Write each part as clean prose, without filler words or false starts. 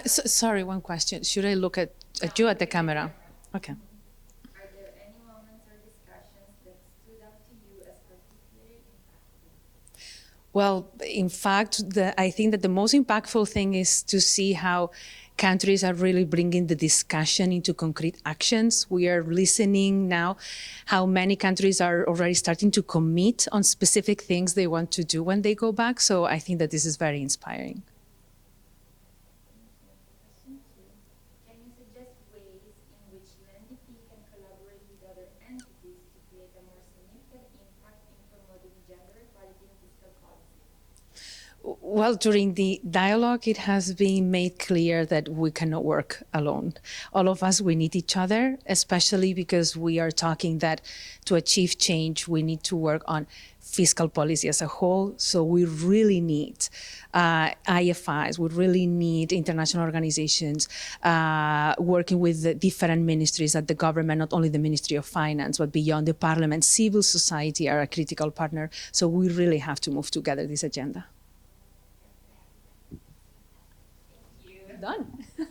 Sorry, one question. Should I look at you at the camera? Okay. Are there any moments or discussions that stood out to you as particularly impactful? Well, in fact, I think that the most impactful thing is to see how countries are really bringing the discussion into concrete actions. We are listening now how many countries are already starting to commit on specific things they want to do when they go back. So I think that this is very inspiring. Question two. Can you suggest ways in which UNDP can collaborate with other entities to create a more significant impact in promoting gender equality in fiscal policy? Well, during the dialogue, it has been made clear that we cannot work alone. All of us, we need each other, especially because we are talking that to achieve change, we need to work on fiscal policy as a whole. So we really need IFIs, we really need international organizations working with the different ministries at the government, not only the Ministry of Finance, but beyond the parliament. Civil society are a critical partner. So we really have to move together this agenda. Done. So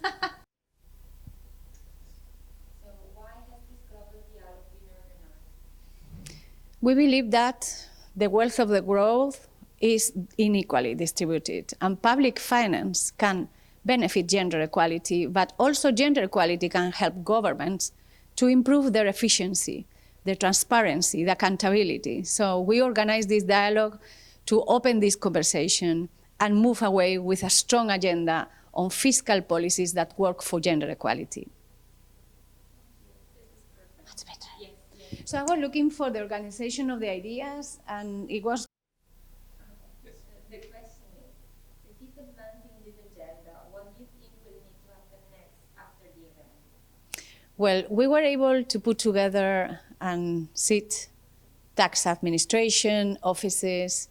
why has this global dialogue been organized? We believe that the wealth of the world is unequally distributed, and public finance can benefit gender equality, but also gender equality can help governments to improve their efficiency, their transparency, the accountability. So we organize this dialogue to open this conversation and move away with a strong agenda on fiscal policies that work for gender equality. That's better. Yes, yes. So I was looking for the organization of the ideas, and it was The question is, to keep advancing this agenda, what do you think will need to happen next after the event? well, we were able to put together and sit tax administration, offices,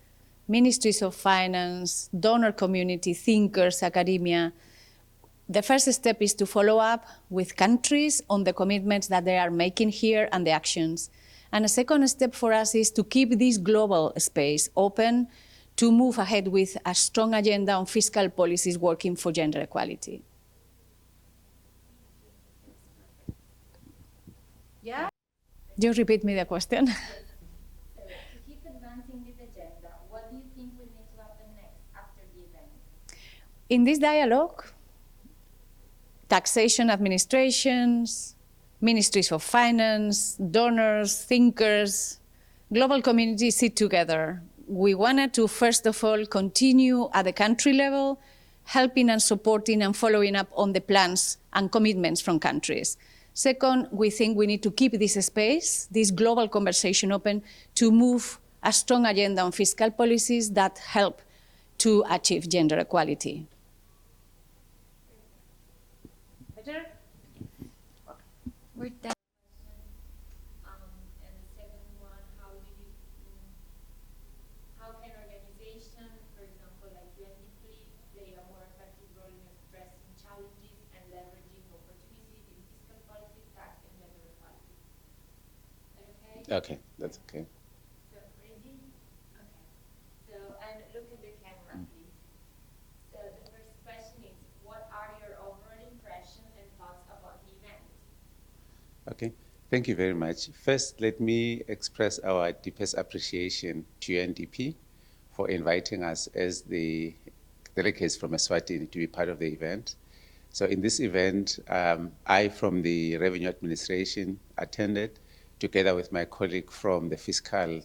ministries of finance, donor community, thinkers, academia. The first step is to follow up with countries on the commitments that they are making here and the actions. And a second step for us is to keep this global space open to move ahead with a strong agenda on fiscal policies working for gender equality. Yeah? You repeat me the question. So, to keep advancing this agenda, what do you think will need to happen next after the event? In this dialogue, taxation administrations, ministries of finance, donors, thinkers, global communities sit together. We wanted to, first of all, continue at the country level, helping and supporting and following up on the plans and commitments from countries. Second, we think we need to keep this space, this global conversation open to move a strong agenda on fiscal policies that help to achieve gender equality. Better? We're done. And the second one, how can organizations, for example, like UNDP, play a more effective role in expressing challenges and leveraging opportunities in fiscal policy, tax, and gender equality? Is that okay? Okay, that's okay. So, ready? Okay. So, and look at the camera, please. So, the first question is, what are your overall impressions and thoughts about the event? Okay, thank you very much. First, let me express our deepest appreciation to UNDP for inviting us as the delegates from Eswatini to be part of the event. So in this event, I from the Revenue Administration attended together with my colleague from the Fiscal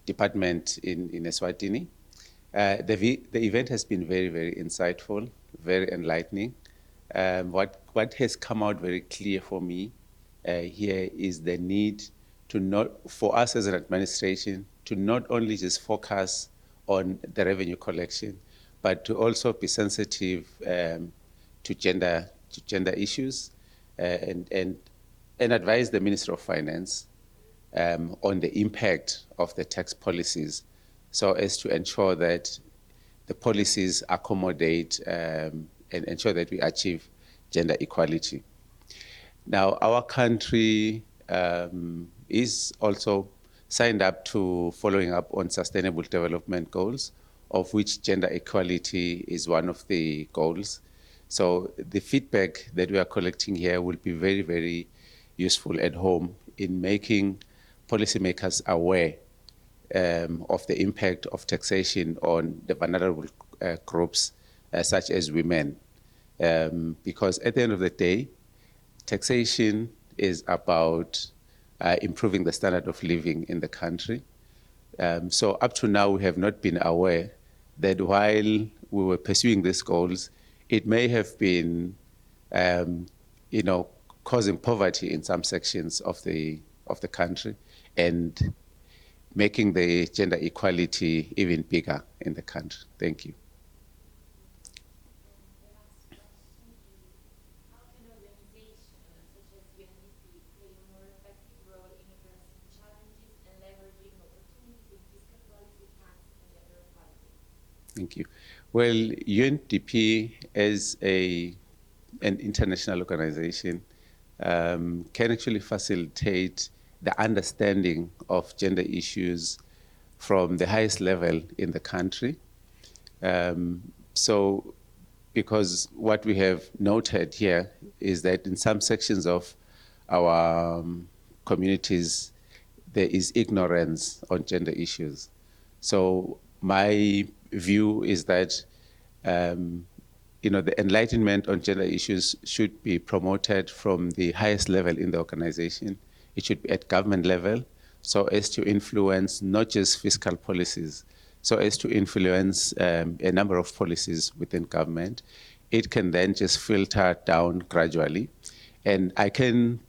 Department in Eswatini. The event has been very, very insightful, very enlightening. What has come out very clear for me here is the need for us as an administration to not only just focus on the revenue collection, but to also be sensitive to gender issues and advise the Minister of Finance on the impact of the tax policies, so as to ensure that the policies accommodate and ensure that we achieve gender equality. Now, our country is also signed up to following up on Sustainable Development Goals, of which gender equality is one of the goals. So the feedback that we are collecting here will be very, very useful at home in making policymakers aware of the impact of taxation on the vulnerable groups, such as women. Because at the end of the day, taxation is about improving the standard of living in the country. So up to now, we have not been aware that while we were pursuing these goals, it may have been, you know, causing poverty in some sections of the country, and making the gender equality even bigger in the country. Thank you. The last question is, how can organizations such as UNDP play a more effective role in addressing challenges and leveraging opportunities in fiscal policy, tax, and gender equality? Thank you. Well, UNDP as an international organization can actually facilitate the understanding of gender issues from the highest level in the country. So, because what we have noted here is that in some sections of our communities, there is ignorance on gender issues. So my view is that the enlightenment on gender issues should be promoted from the highest level in the organization. It should be at government level, so as to influence not just fiscal policies, so as to influence a number of policies within government. It can then just filter down gradually. And I can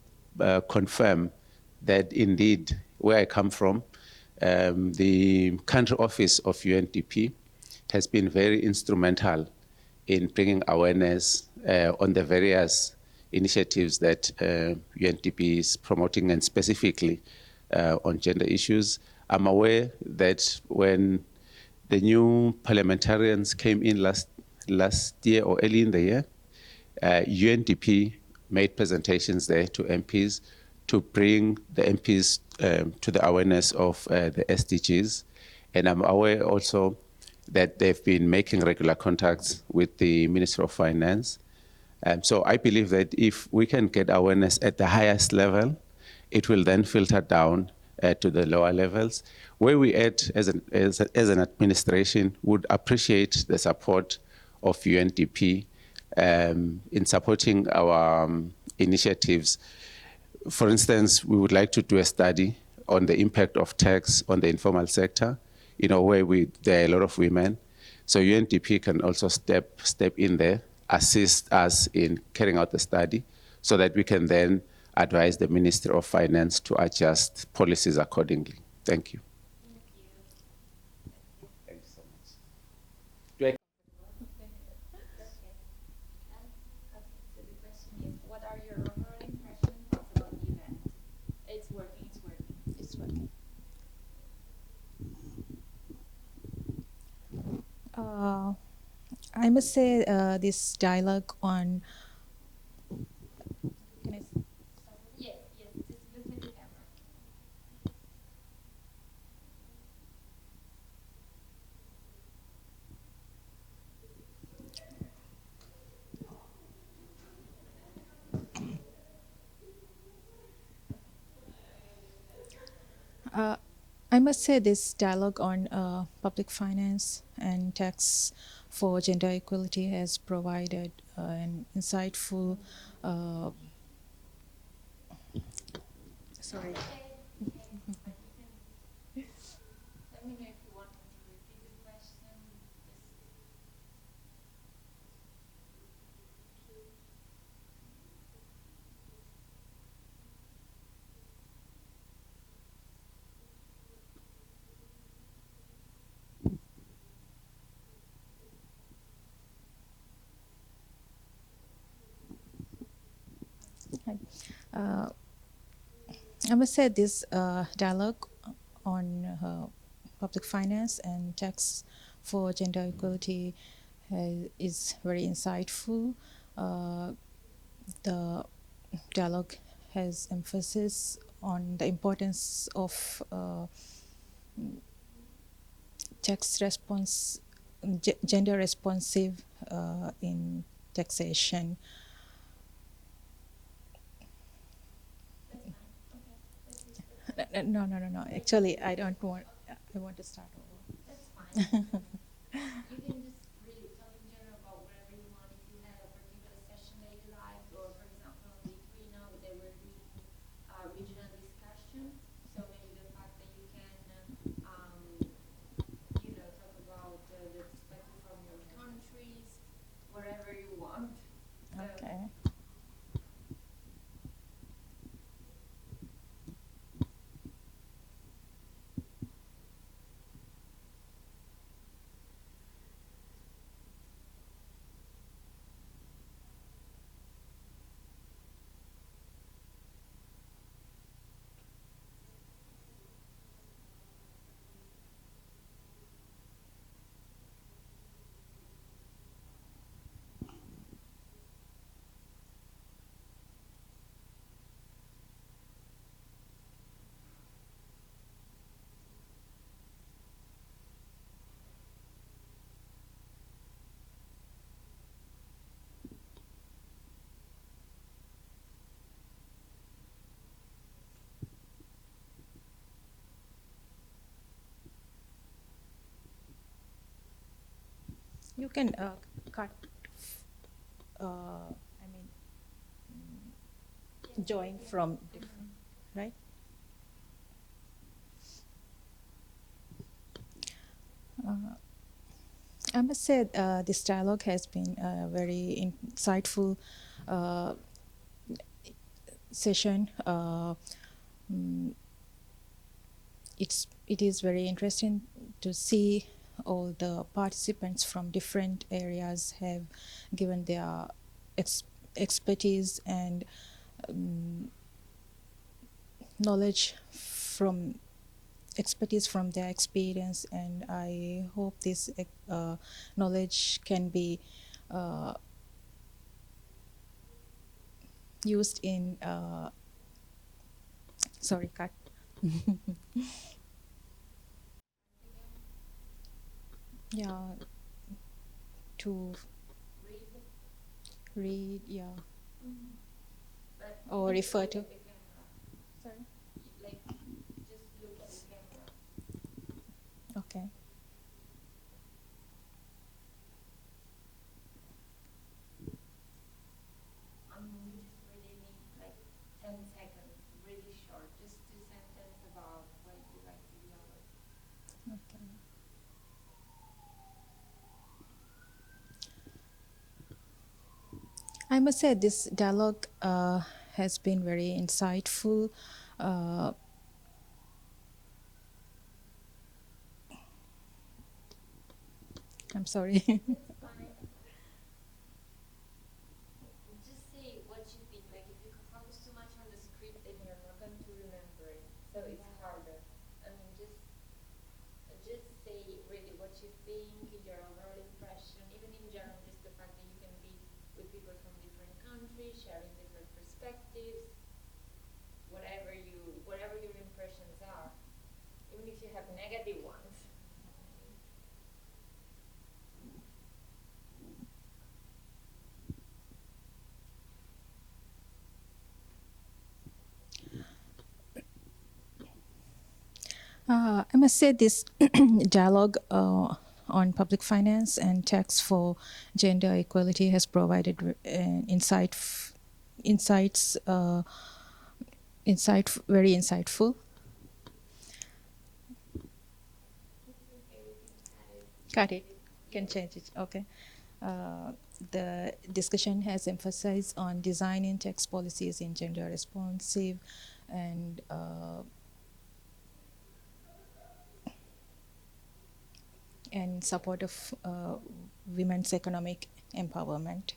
confirm that indeed, where I come from, the country office of UNDP has been very instrumental in bringing awareness on the various initiatives that UNDP is promoting, and specifically on gender issues. I'm aware that when the new parliamentarians came in last year or early in the year, UNDP made presentations there to MPs to bring the MPs to the awareness of the SDGs. And I'm aware also that they've been making regular contacts with the Ministry of Finance. So I believe that if we can get awareness at the highest level, it will then filter down to the lower levels. Where we at as an administration would appreciate the support of UNDP in supporting our initiatives. For instance, we would like to do a study on the impact of tax on the informal sector, where there are a lot of women. So UNDP can also step in there, assist us in carrying out the study, so that we can then advise the Ministry of Finance to adjust policies accordingly. Thank you. Thank you. Thank you so much. Okay. So the question is, what are your overall impressions about the event? It's working. It's working. I must say this dialogue on. Can I? Yes, just look at the camera. I must say this dialogue on public finance and tax for gender equality has provided an insightful. Sorry. Let me know if you want me to repeat the question. I must say this dialogue on public finance and tax for gender equality is very insightful. The dialogue has emphasis on the importance of tax response, gender responsive in taxation. That's fine. Okay. That's it. No. Actually, I don't want. I want to start over. That's fine. You can just really talk in general about whatever you want. If you had a particular session that you liked, or for example, on the three now they were doing regional discussion. So maybe the fact that you can, talk about the perspective from your countries, whatever you want. So, Okay. You can cut. I mean, join from different, right? I must say this dialogue has been a very insightful uh, session. It is very interesting to see all the participants from different areas have given their ex- expertise and knowledge from expertise from their experience, and I hope this knowledge can be uh, used in sorry, cut. Yeah, to read. read, yeah, But or just refer look to. at the camera. Sorry. Like, just look at the camera. Okay. We just really need like 10 seconds, really short, just 2 sentences about what you like to be honest. Okay. I must say this dialogue has been very insightful. Uh, I'm sorry. That's fine. Just say what you think. Like if you focus too much on the script, then you're not going to remember it. So it's harder. I mean, just say really what you think, your overall impression, even in general, just the fact that you can be with people from different countries, sharing different perspectives, whatever your impressions are, even if you have negative ones. I must say this dialogue on public finance and tax for gender equality has provided insights, very insightful. Got it. Can change it. Okay. The discussion has emphasized on designing tax policies in gender responsive and in support of women's economic empowerment.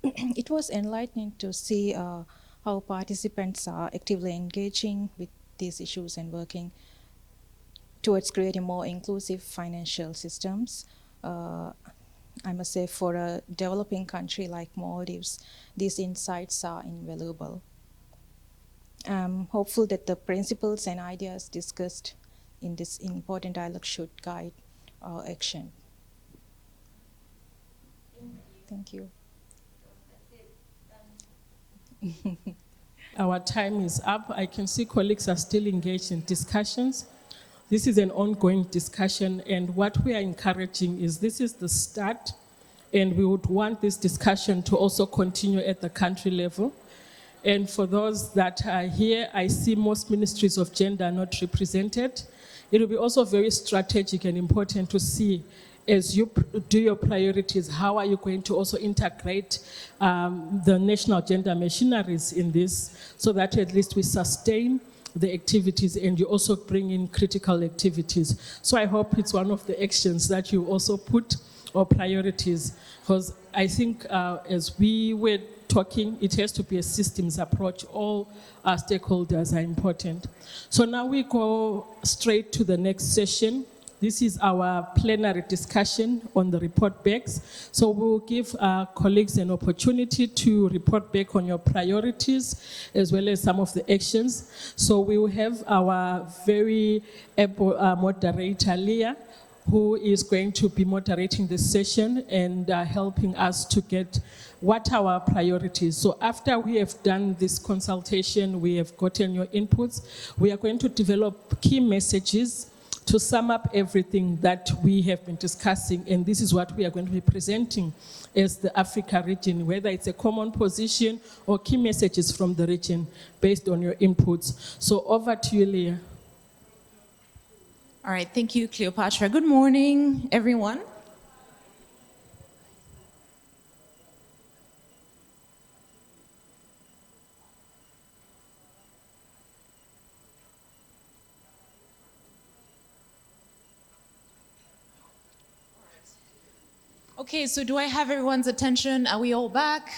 It was enlightening to see how participants are actively engaging with these issues and working towards creating more inclusive financial systems. I must say, for a developing country like Maldives, these insights are invaluable. I'm hopeful that the principles and ideas discussed in this important dialogue should guide our action. Thank you. Our time is up. I can see colleagues are still engaged in discussions. This is an ongoing discussion, and what we are encouraging is this is the start, and we would want this discussion to also continue at the country level. And for those that are here, I see most ministries of gender are not represented. It will be also very strategic and important to see, as you do your priorities, how are you going to also integrate the national gender machineries in this, so that at least we sustain the activities and you also bring in critical activities. So I hope it's one of the actions that you also put, or priorities, because I think as we were talking, it has to be a systems approach. All our stakeholders are important. So now we go straight to the next session. This is our plenary discussion on the report backs. So we'll give our colleagues an opportunity to report back on your priorities as well as some of the actions. So we will have our very able moderator, Leah, who is going to be moderating this session and helping us to get what are our priorities. So after we have done this consultation, we have gotten your inputs, we are going to develop key messages to sum up everything that we have been discussing, and this is what we are going to be presenting as the Africa region, whether it's a common position or key messages from the region based on your inputs. So over to you, Leah. All right, thank you, Cleopatra. Good morning, everyone. Okay, so do I have everyone's attention? Are we all back?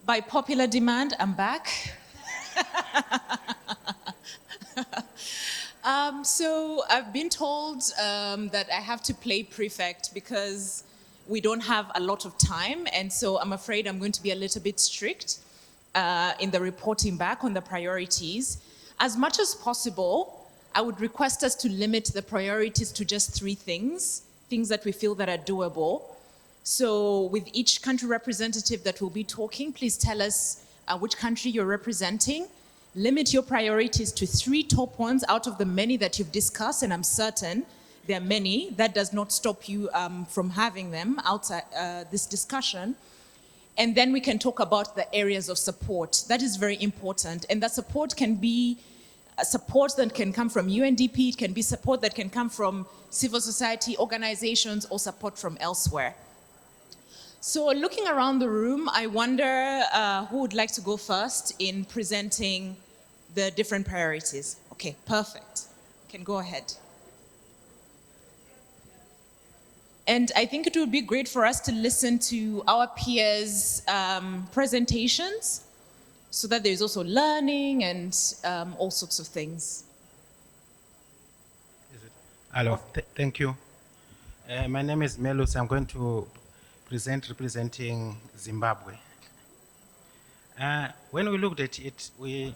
By popular demand, I'm back. So I've been told that I have to play prefect because we don't have a lot of time, and so I'm afraid I'm going to be a little bit strict in the reporting back on the priorities. As much as possible, I would request us to limit the priorities to just 3 things that we feel that are doable. So with each country representative that will be talking, please tell us which country you're representing. Limit your priorities to 3 top ones out of the many that you've discussed, and I'm certain there are many. That does not stop you from having them outside this discussion. And then we can talk about the areas of support. That is very important. And that support can be support that can come from UNDP, it can be support that can come from civil society organizations, or support from elsewhere. So looking around the room, I wonder who would like to go first in presenting the different priorities. Okay, perfect. Can go ahead. And I think it would be great for us to listen to our peers' presentations so that there's also learning and all sorts of things. Hello, thank you. My name is Melus. I'm going to present representing Zimbabwe. When we looked at it, we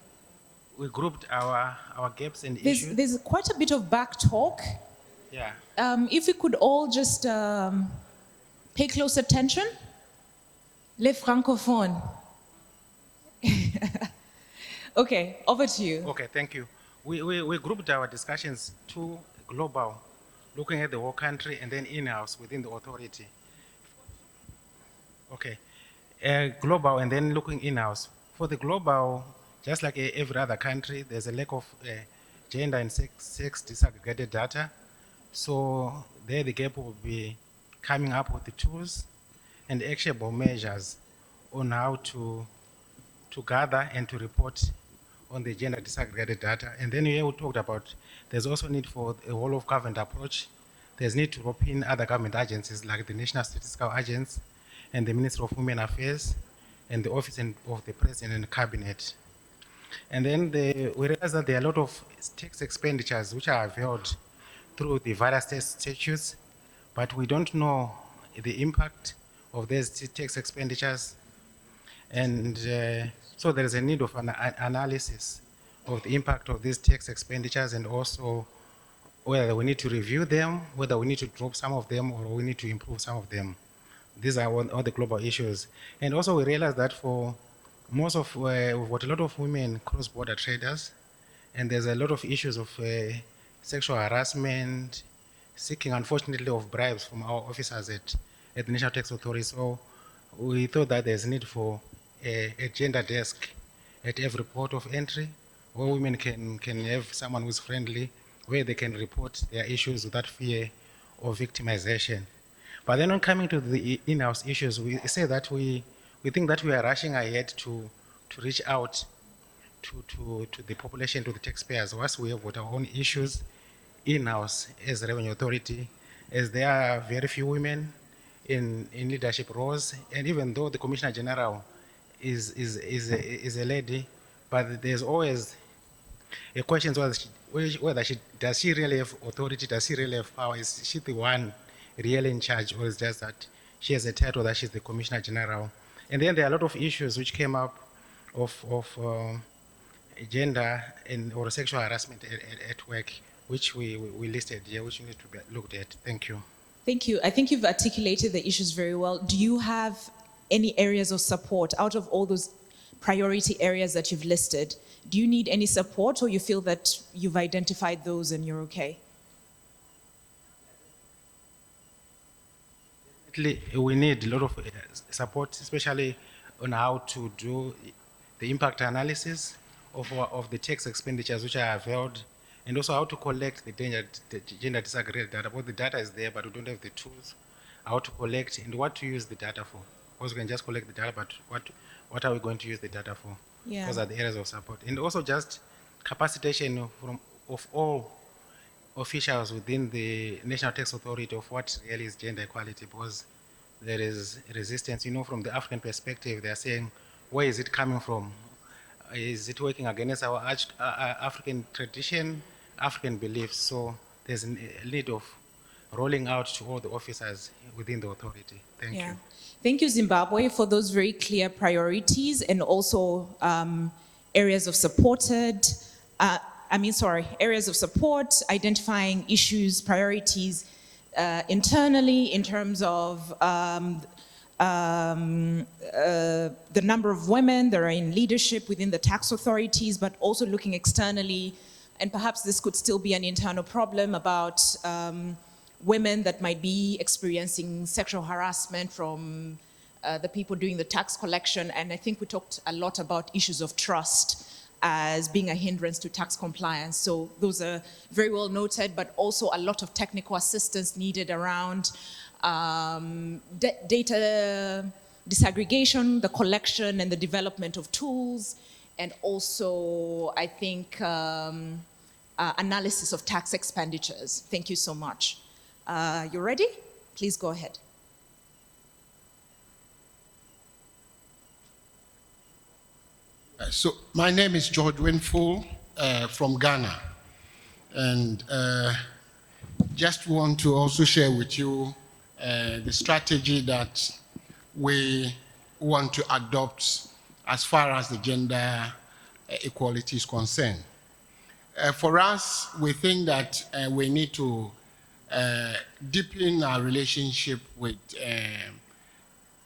grouped our gaps and issues. There's quite a bit of back talk. Yeah. If we could all just pay close attention. Les francophones. Okay, over to you. Okay, thank you. We grouped our discussions to global, looking at the whole country, and then in-house within the authority. Okay, global and then looking in-house. For the global, just like every other country, there's a lack of gender and sex disaggregated data. So there the gap will be coming up with the tools and actionable measures on how to gather and to report on the gender disaggregated data. And then here we talked about there's also need for a whole of government approach. There's need to rope in other government agencies like the National Statistical Agency and the Ministry of Women Affairs, and the Office of the President and Cabinet. And then we realized that there are a lot of tax expenditures which are availed through the various statutes, but we don't know the impact of these tax expenditures. And so there is a need of an analysis of the impact of these tax expenditures, and also whether we need to review them, whether we need to drop some of them, or we need to improve some of them. These are all the global issues. And also we realize that for most of, we've got a lot of women cross-border traders, and there's a lot of issues of sexual harassment, seeking, unfortunately, of bribes from our officers at the National Tax Authority. So we thought that there's need for a gender desk at every port of entry, where women can have someone who's friendly, where they can report their issues without fear of victimization. But then on coming to the in-house issues, we say that we think that we are rushing ahead to reach out to the population, to the taxpayers, whilst we have got our own issues in-house as a revenue authority, as there are very few women in leadership roles. And even though the Commissioner General is a lady, but there's always a question whether does she really have authority, does she really have power, is she the one really in charge, or is just that she has a title that she's the Commissioner General. And then there are a lot of issues which came up of gender or sexual harassment at work, which we listed here, which need to be looked at. Thank you. Thank you. I think you've articulated the issues very well. Do you have any areas of support out of all those priority areas that you've listed? Do you need any support, or you feel that you've identified those and you're okay? We need a lot of support, especially on how to do the impact analysis of the tax expenditures which are availed, and also how to collect the gender disaggregated data. Both the data is there, but we don't have the tools, how to collect and what to use the data for. Because we can just collect the data, but what are we going to use the data for? Yeah. Those are the areas of support. And also just capacitation of all officials within the National Tax Authority of what really is gender equality, because there is resistance. From the African perspective, they are saying, where is it coming from? Is it working against our African tradition, African beliefs? So there's a need of rolling out to all the officers within the authority. Thank you. Thank you, Zimbabwe, for those very clear priorities and also areas of areas of support, identifying issues, priorities internally in terms of the number of women that are in leadership within the tax authorities, but also looking externally, and perhaps this could still be an internal problem about women that might be experiencing sexual harassment from the people doing the tax collection. And I think we talked a lot about issues of trust as being a hindrance to tax compliance. So those are very well noted, but also a lot of technical assistance needed around data disaggregation, the collection and the development of tools, and also, I think, analysis of tax expenditures. Thank you so much. You ready? Please go ahead. So my name is George Winful from Ghana, and just want to also share with you the strategy that we want to adopt as far as the gender equality is concerned. For us, we think that we need to deepen our relationship with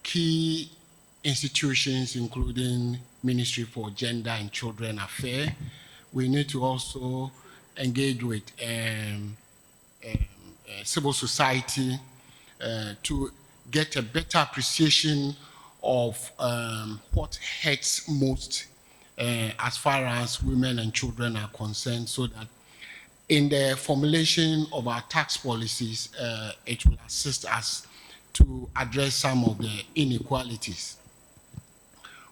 key institutions, including Ministry for Gender and Children Affairs. We need to also engage with civil society to get a better appreciation of what hurts most as far as women and children are concerned, so that in the formulation of our tax policies, it will assist us to address some of the inequalities.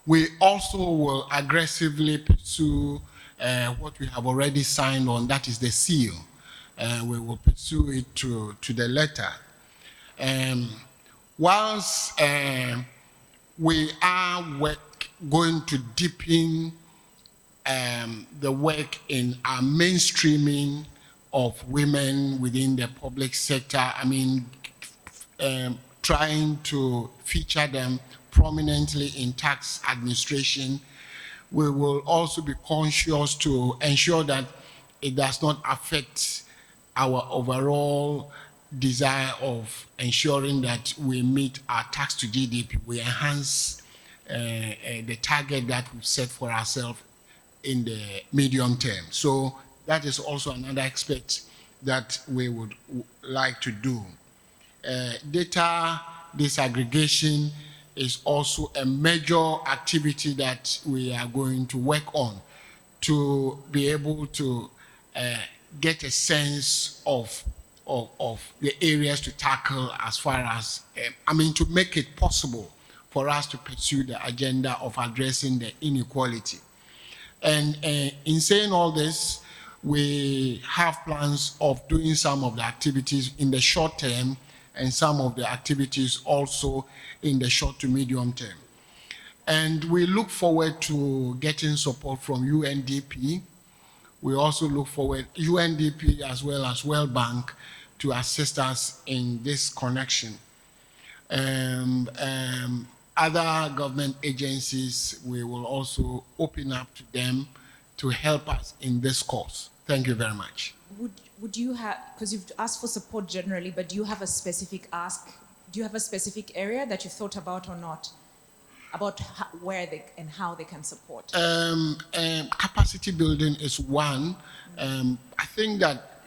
We also will aggressively pursue what we have already signed on, that is the seal. We will pursue it to the letter. Whilst we are going to deepen the work in our mainstreaming of women within the public sector, I mean, trying to feature them prominently in tax administration, we will also be conscious to ensure that it does not affect our overall desire of ensuring that we meet our tax to GDP. We enhance the target that we've set for ourselves in the medium term. So that is also another aspect that we would like to do. Data disaggregation is also a major activity that we are going to work on to be able to get a sense of the areas to tackle as far as, to make it possible for us to pursue the agenda of addressing the inequality. And in saying all this, we have plans of doing some of the activities in the short term and some of the activities also in the short to medium term. And we look forward to getting support from UNDP. We also look forward, UNDP as well as World Bank, to assist us in this connection. Other government agencies, we will also open up to them to help us in this cause. Thank you very much. Would you have, because you've asked for support generally, but do you have a specific ask? Do you have a specific area that you thought about or not? About where they and how they can support? Capacity building is one. I think that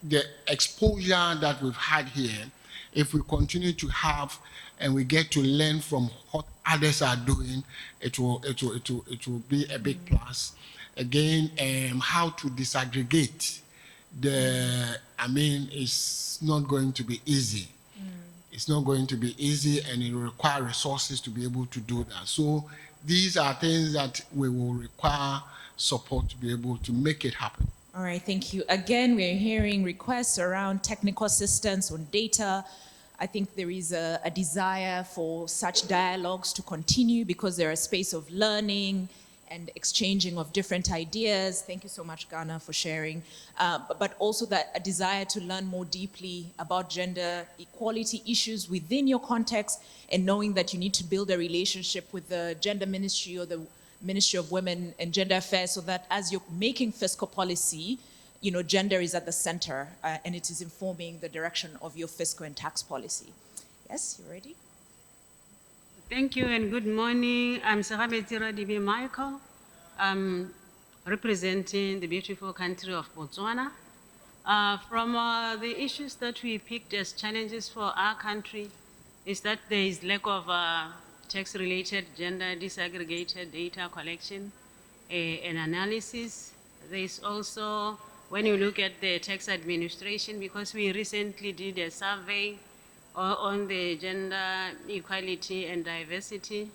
the exposure that we've had here, if we continue to have and we get to learn from what others are doing, it will be a big plus. Again, how to disaggregate it's not going to be easy. It's not going to be easy, and it will require resources to be able to do that. So these are things that we will require support to be able to make it happen. All right, thank you. Again, we're hearing requests around technical assistance on data. I think there is a desire for such dialogues to continue because they're a space of learning and exchanging of different ideas. Thank you so much, Ghana, for sharing. But also that a desire to learn more deeply about gender equality issues within your context, and knowing that you need to build a relationship with the Gender Ministry or the Ministry of Women and Gender Affairs, so that as you're making fiscal policy, gender is at the center and it is informing the direction of your fiscal and tax policy. Yes, you ready? Thank you and good morning. I'm Sarabetira DB Michael. I'm representing the beautiful country of Botswana. From the issues that we picked as challenges for our country is that there is lack of tax-related gender disaggregated data collection and analysis. There is also, when you look at the tax administration, because we recently did a survey on the gender equality and diversity,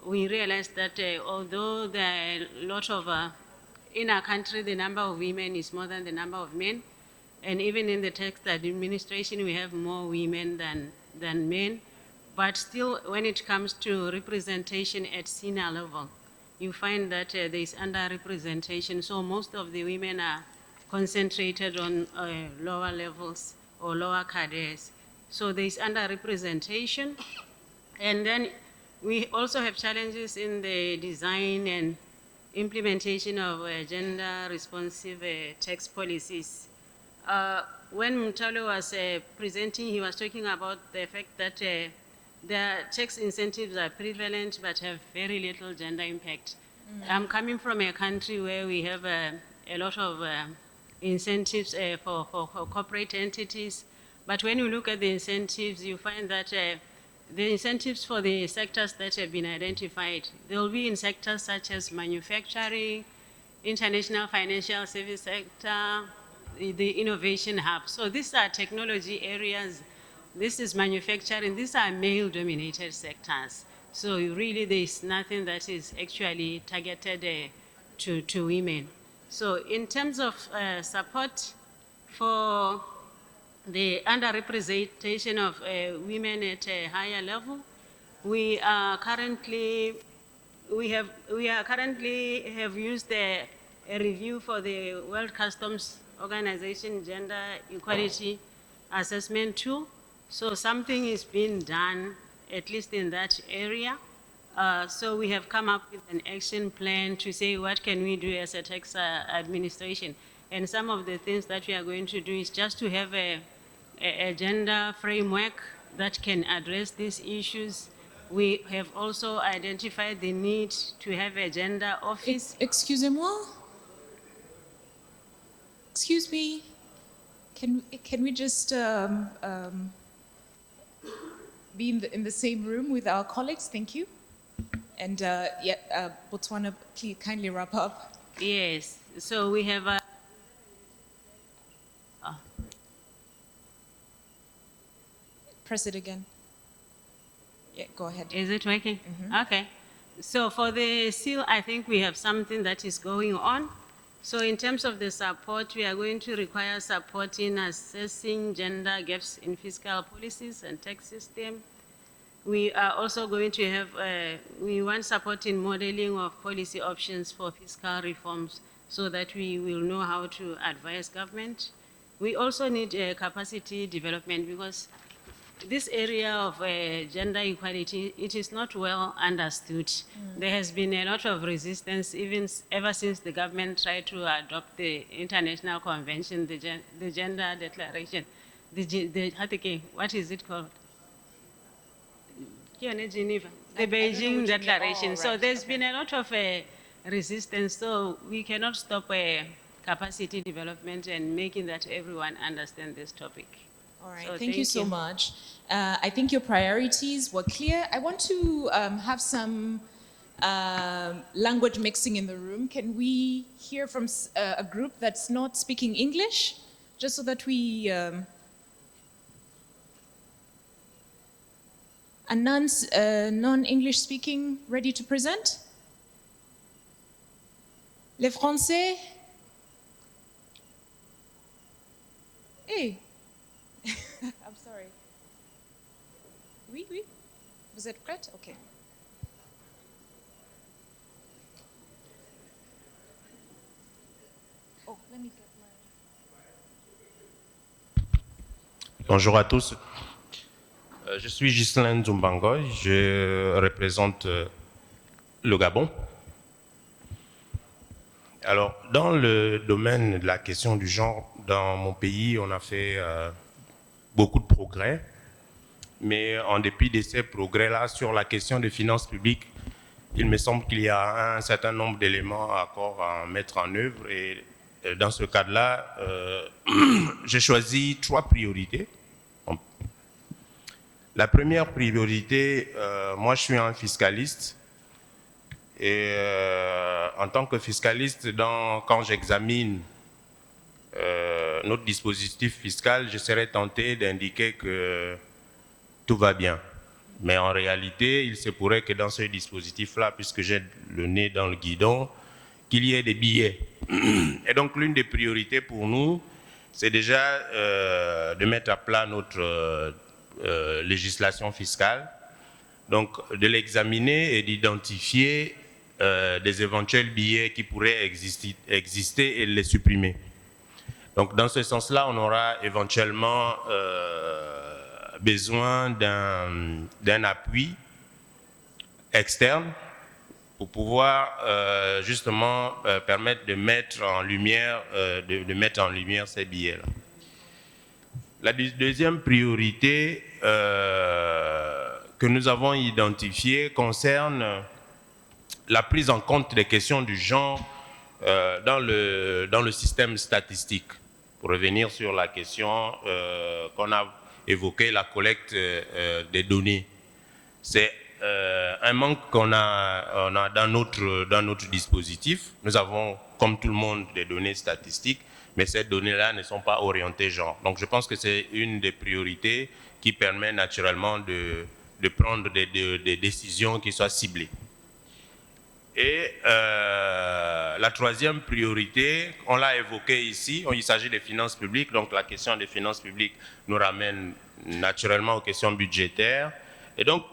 we realized that although there are a lot of, in our country, the number of women is more than the number of men, and even in the tax administration, we have more women than men, but still, when it comes to representation at senior level, you find that there is underrepresentation, so most of the women are concentrated on lower levels or lower cadres. So there is underrepresentation. And then we also have challenges in the design and implementation of gender responsive tax policies. When Mutalo was presenting, he was talking about the fact that the tax incentives are prevalent but have very little gender impact. I'm coming from a country where we have a lot of incentives for corporate entities. But when you look at the incentives, you find that the incentives for the sectors that have been identified, they will be in sectors such as manufacturing, international financial service sector, the innovation hub. So these are technology areas, this is manufacturing, these are male-dominated sectors. So really there's nothing that is actually targeted to women. So in terms of support for the underrepresentation of women at a higher level. We are currently have used a review for the World Customs Organization Gender Equality Assessment tool. So something is being done, at least in that area. So we have come up with an action plan to say what can we do as a tax administration. And some of the things that we are going to do is just to have a gender framework that can address these issues. We have also identified the need to have a gender office. Excusez-moi. Excuse me. Can we just be in the same room with our colleagues? Thank you. And Botswana, please kindly wrap up. Yes. So we have a Press it again. Yeah, go ahead. Is it working? Okay. So for the seal, I think we have something that is going on. So in terms of the support, we are going to require support in assessing gender gaps in fiscal policies and tax system. We are also going to have, we want support in modeling of policy options for fiscal reforms so that we will know how to advise government. We also need capacity development because this area of gender equality, it is not well understood. There has been a lot of resistance ever since the government tried to adopt the International Convention, the Gender Declaration, what is it called? Geneva, the Beijing Declaration. So there's been a lot of resistance, so we cannot stop capacity development and making that everyone understand this topic. All right, So thank you so much. I think your priorities were clear. I want to have some language mixing in the room. Can we hear from a group that's not speaking English? Just so that we... a non-English speaking ready to present? Les Français? Hey. I'm sorry. Oui, oui. Vous êtes prête? Okay. Oh, let me get my... Bonjour à tous. Je suis Ghislain Zumbangoy, je représente le Gabon. Alors, dans le domaine de la question du genre, dans mon pays, on a fait beaucoup de progrès, mais en dépit de ces progrès-là, sur la question des finances publiques, il me semble qu'il y a un certain nombre d'éléments encore à mettre en œuvre, et dans ce cadre-là, j'ai choisi 3 priorités. La première priorité, moi je suis un fiscaliste, et en tant que fiscaliste, quand j'examine notre dispositif fiscal, je serais tenté d'indiquer que tout va bien. Mais en réalité, il se pourrait que dans ce dispositif-là, puisque j'ai le nez dans le guidon, qu'il y ait des billets. Et donc l'une des priorités pour nous, c'est déjà de mettre à plat notre législation fiscale, donc de l'examiner et d'identifier des éventuels billets qui pourraient exister et les supprimer. Donc dans ce sens-là, on aura éventuellement besoin d'un appui externe pour pouvoir justement permettre de mettre en lumière, ces billets-là. La deuxième priorité que nous avons identifiée concerne la prise en compte des questions du genre dans le système statistique. Pour revenir sur la question qu'on a évoquée, la collecte des données. C'est un manque qu'on a dans notre dispositif. Nous avons, comme tout le monde, des données statistiques, mais ces données-là ne sont pas orientées genre. Donc je pense que c'est une des priorités qui permet naturellement de prendre des décisions qui soient ciblées. Et la troisième priorité, on l'a évoqué ici, il s'agit des finances publiques, donc la question des finances publiques nous ramène naturellement aux questions budgétaires. Et donc,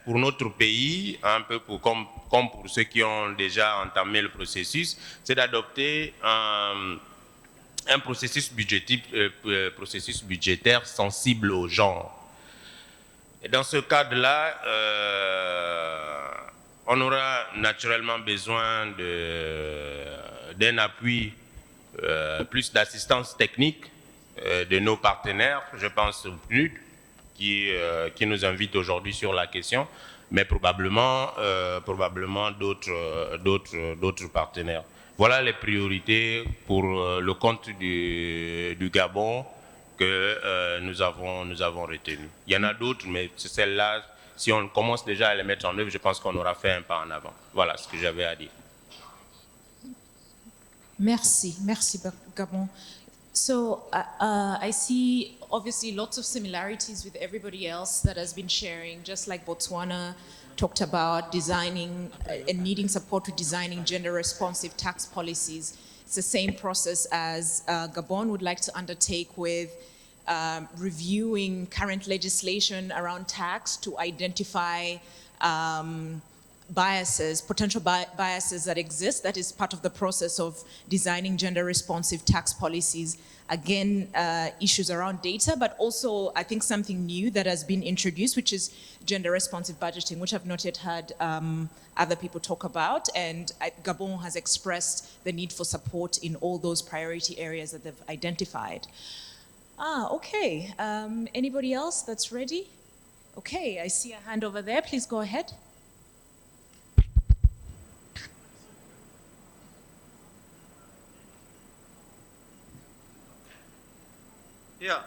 pour notre pays, un peu comme pour ceux qui ont déjà entamé le processus, c'est d'adopter un processus budgétaire sensible au genre. Et dans ce cadre-là, on aura naturellement besoin d'un appui, plus d'assistance technique de nos partenaires, je pense au PNUD, qui nous invite aujourd'hui sur la question, mais probablement d'autres partenaires. Voilà les priorités pour le compte du Gabon que nous avons retenues. Il y en a d'autres, mais c'est celle-là. Si on commence déjà à les mettre en œuvre, je pense qu'on aura fait un pas en avant. Voilà ce que j'avais à dire. Merci, Gabon. So I see obviously lots of similarities with everybody else that has been sharing, just like Botswana talked about designing and needing support with designing gender responsive tax policies. It's the same process as Gabon would like to undertake with reviewing current legislation around tax to identify biases, potential biases that exist. That is part of the process of designing gender responsive tax policies. Again, issues around data, but also I think something new that has been introduced, which is gender responsive budgeting, which I've not yet heard other people talk about. And Gabon has expressed the need for support in all those priority areas that they've identified. Okay. Anybody else that's ready? Okay, I see a hand over there. Please go ahead. Yeah.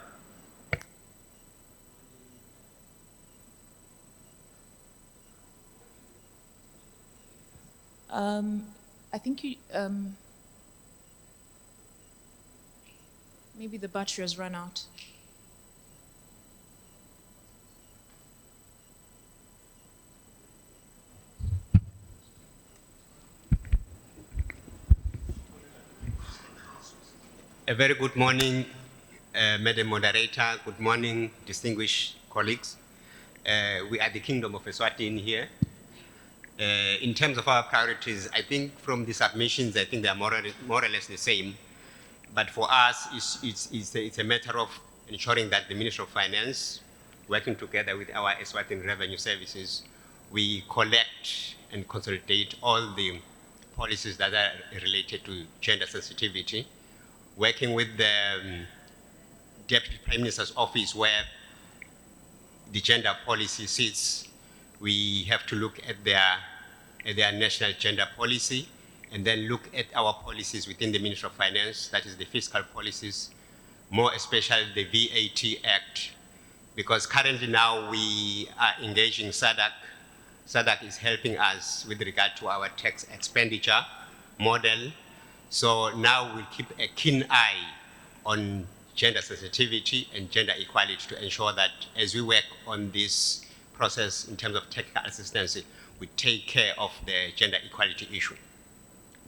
I think you, maybe the battery has run out. A very good morning, Madam Moderator. Good morning, distinguished colleagues. We are the Kingdom of Eswatini here. In terms of our priorities, I think from the submissions, I think they are more or less the same. But for us, it's a matter of ensuring that the Ministry of Finance, working together with our Eswatini Revenue Services, we collect and consolidate all the policies that are related to gender sensitivity, working with the Deputy Prime Minister's Office where the gender policy sits. We have to look at their national gender policy and then look at our policies within the Ministry of Finance, that is the fiscal policies, more especially the VAT Act, because currently now we are engaging SADC. SADC is helping us with regard to our tax expenditure model. So now we'll keep a keen eye on gender sensitivity and gender equality to ensure that as we work on this process in terms of technical assistance, we take care of the gender equality issue.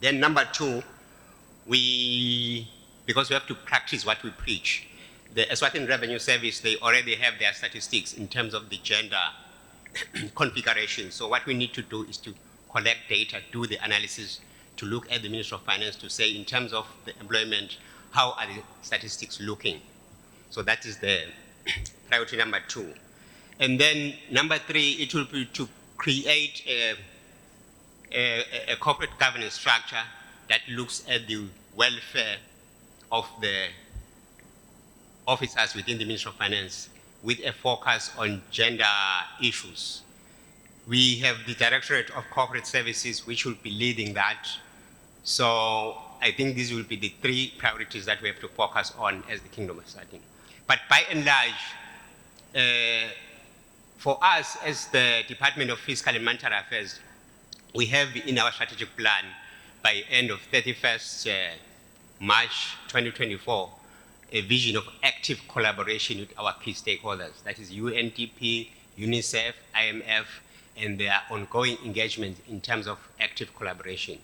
Then number two, because we have to practice what we preach, the Eswatini Revenue Service, they already have their statistics in terms of the gender configuration. So what we need to do is to collect data, do the analysis, to look at the Ministry of Finance to say in terms of the employment, how are the statistics looking? So that is the priority number two. And then number three, it will be to create a corporate governance structure that looks at the welfare of the officers within the Ministry of Finance with a focus on gender issues. We have the Directorate of Corporate Services, which will be leading that. So I think these will be the three priorities that we have to focus on as the Kingdom of Eswatini. But by and large, for us as the Department of Fiscal and Monetary Affairs, we have in our strategic plan by end of 31st March 2024, a vision of active collaboration with our key stakeholders, that is UNDP, UNICEF, IMF, and their ongoing engagement in terms of active collaboration.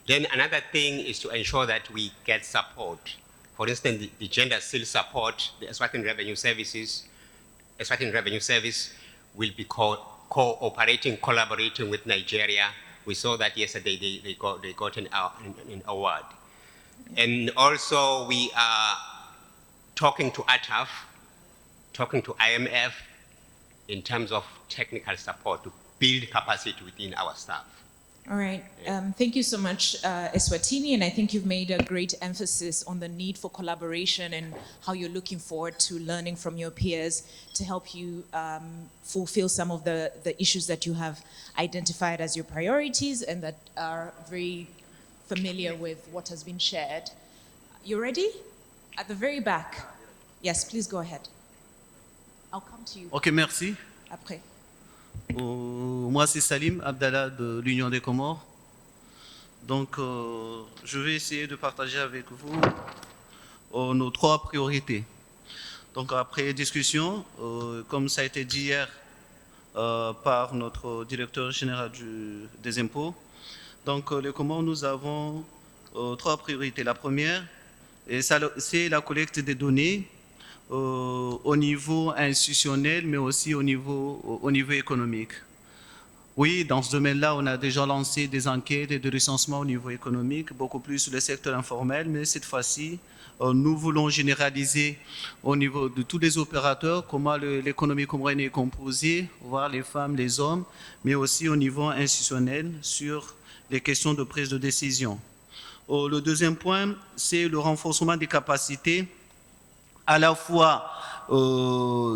Then another thing is to ensure that we get support. For instance, the gender skills support, the Eswatini Revenue Services, Eswatini Revenue Service will be cooperating, collaborating with Nigeria. We saw that yesterday they got an award. And also we are talking to ATAF, talking to IMF in terms of technical support to build capacity within our staff. All right. Thank you so much, Eswatini, and I think you've made a great emphasis on the need for collaboration and how you're looking forward to learning from your peers to help you fulfill some of the issues that you have identified as your priorities and that are very familiar with what has been shared. You ready? At the very back. Yes, please go ahead. I'll come to you. Ok, merci. Après. Moi, c'est Salim Abdallah de l'Union des Comores. Donc, je vais essayer de partager avec vous nos 3 priorités. Donc, après discussion, comme ça a été dit hier par notre directeur général des impôts, donc les Comores, nous avons 3 priorités. La première, c'est la collecte des données au niveau institutionnel, mais aussi au niveau économique. Oui, dans ce domaine-là, on a déjà lancé des enquêtes et des recensements au niveau économique, beaucoup plus sur le secteur informel, mais cette fois-ci, nous voulons généraliser au niveau de tous les opérateurs comment l'économie comorienne est composée, voir les femmes, les hommes, mais aussi au niveau institutionnel sur les questions de prise de décision. Le deuxième point, c'est le renforcement des capacités à la fois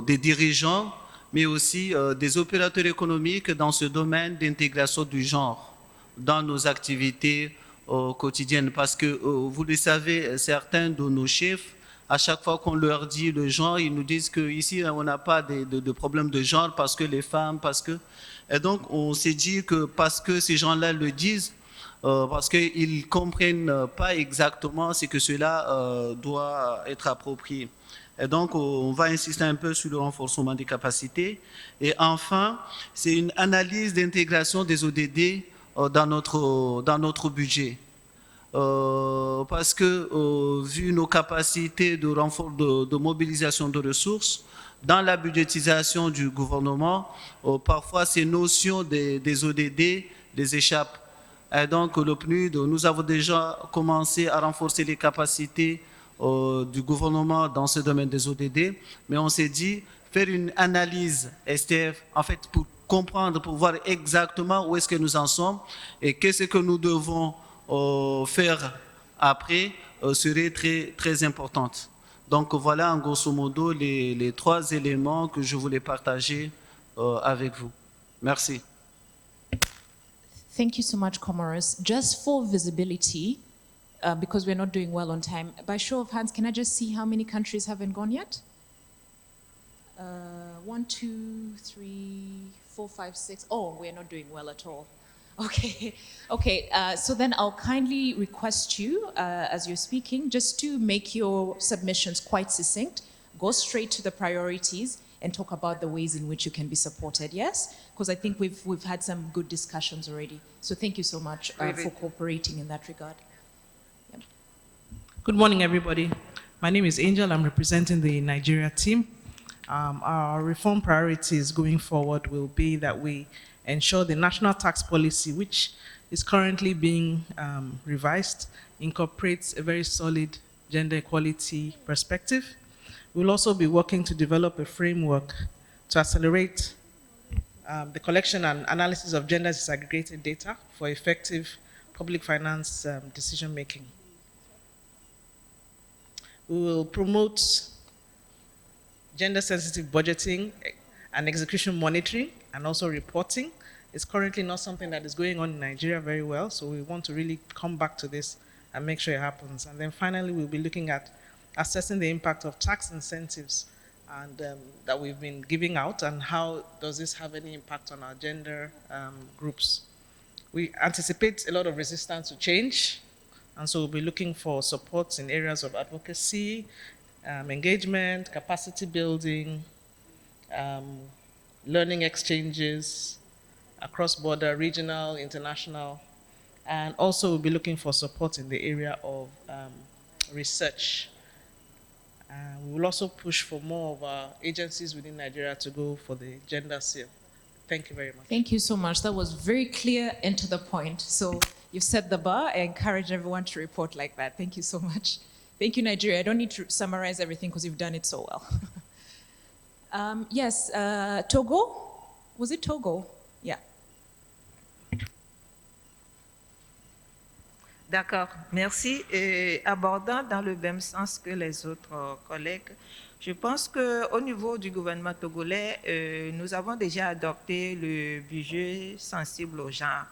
des dirigeants, mais aussi des opérateurs économiques dans ce domaine d'intégration du genre dans nos activités quotidiennes. Parce que, vous le savez, certains de nos chefs, à chaque fois qu'on leur dit le genre, ils nous disent qu'ici, on n'a pas de problème de genre parce que les femmes, parce que... Et donc, on s'est dit que parce que ces gens-là le disent, parce qu'ils ne comprennent pas exactement ce que cela doit être approprié. Et donc, on va insister un peu sur le renforcement des capacités. Et enfin, c'est une analyse d'intégration des ODD dans notre budget. Parce que, vu nos capacités de mobilisation de ressources, dans la budgétisation du gouvernement, parfois ces notions des ODD les échappent. Et donc, le PNUD, nous avons déjà commencé à renforcer les capacités du gouvernement dans ce domaine des ODD, mais on s'est dit faire une analyse STF, en fait, pour comprendre, pour voir exactement où est-ce que nous en sommes et qu'est-ce que nous devons faire après serait très, très importante. Donc voilà en grosso modo les 3 éléments que je voulais partager avec vous. Merci. Thank you so much, Comoros. Just for visibility, because we're not doing well on time, by show of hands, can I just see how many countries haven't gone yet? 1, 2, 3, 4, 5, 6. Oh, we're not doing well at all. Okay, okay. So then I'll kindly request you, as you're speaking, just to make your submissions quite succinct, go straight to the priorities, and talk about the ways in which you can be supported. Yes, because I think we've had some good discussions already. So thank you so much for cooperating in that regard. Yep. Good morning, everybody. My name is Angel. I'm representing the Nigeria team. Our reform priorities going forward will be that we ensure the national tax policy, which is currently being revised, incorporates a very solid gender equality perspective. We'll also be working to develop a framework to accelerate the collection and analysis of gender disaggregated data for effective public finance decision making. We will promote gender-sensitive budgeting and execution monitoring and also reporting. It's currently not something that is going on in Nigeria very well, so we want to really come back to this and make sure it happens. And then finally, we'll be looking at assessing the impact of tax incentives and that we've been giving out and how does this have any impact on our gender groups. We anticipate a lot of resistance to change, and so we'll be looking for supports in areas of advocacy, engagement, capacity building, learning exchanges, across border, regional, international, and also we'll be looking for support in the area of research. We will also push for more of our agencies within Nigeria to go for the gender seal. Thank you very much. Thank you so much. That was very clear and to the point. So you've set the bar. I encourage everyone to report like that. Thank you so much. Thank you, Nigeria. I don't need to summarize everything because you've done it so well. Yes, Togo? Was it Togo? Yeah. D'accord, merci. Et abordant dans le même sens que les autres collègues, je pense qu'au niveau du gouvernement togolais, nous avons déjà adopté le budget sensible au genre.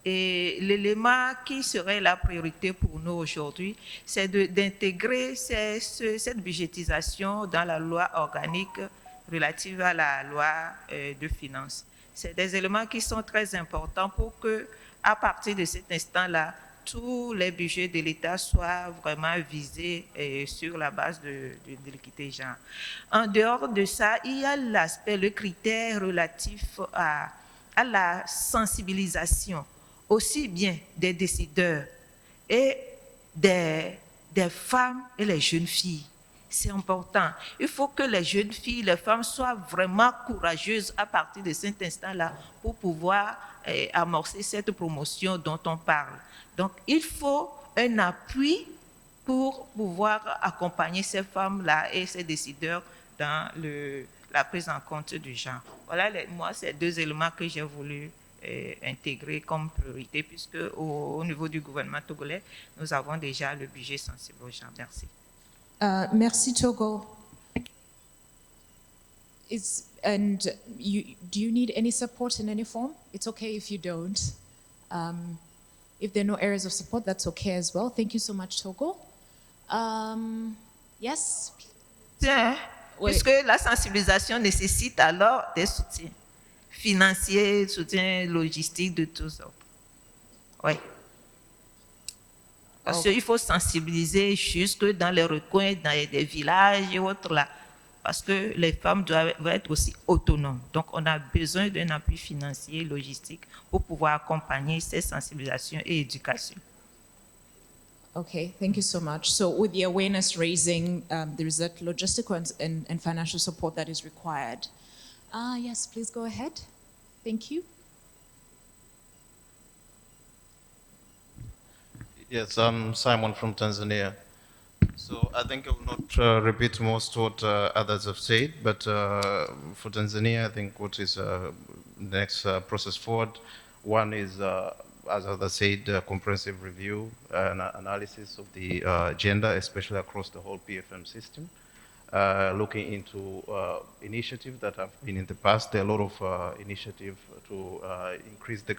Et l'élément qui serait la priorité pour nous aujourd'hui, c'est d'intégrer cette budgétisation dans la loi organique relative à la loi de finances. C'est des éléments qui sont très importants pour que, à partir de cet instant-là, tous les budgets de l'État soient vraiment visés sur la base de l'équité genre. En dehors de ça, il y a l'aspect, le critère relatif à la sensibilisation, aussi bien des décideurs et des femmes et les jeunes filles. C'est important. Il faut que les jeunes filles, les femmes soient vraiment courageuses à partir de cet instant-là pour pouvoir amorcer cette promotion dont on parle. Donc, il faut un appui pour pouvoir accompagner ces femmes-là et ces décideurs dans la prise en compte du genre. Voilà, moi, c'est deux éléments que j'ai voulu intégrer comme priorité, puisque au niveau du gouvernement togolais, nous avons déjà le budget sensible au genre. Merci. Merci, Togo. Do you need any support in any form? It's okay if you don't. If there are no areas of support, that's okay as well. Thank you so much, Togo. Yes? Tiens, puisque la sensibilisation nécessite alors des soutiens financiers, soutiens logistiques de tous sortes. Oui. Parce qu'il faut sensibiliser jusque dans les recoins, dans des villages et autres là. Parce que les femmes doivent être aussi autonomes. Donc, on a besoin d'un appui financier, logistique, pour pouvoir accompagner ces sensibilisations et éducation. Okay, thank you so much. So with the awareness raising, there is that logistical and financial support that is required. Yes, please go ahead. Thank you. Yes, I'm Simon from Tanzania. So I think I will not repeat most what others have said, but for Tanzania, I think what is the next process forward, one is, as others said, comprehensive review and analysis of the gender, especially across the whole PFM system, looking into initiatives that have been in the past. There are a lot of initiatives to increase the...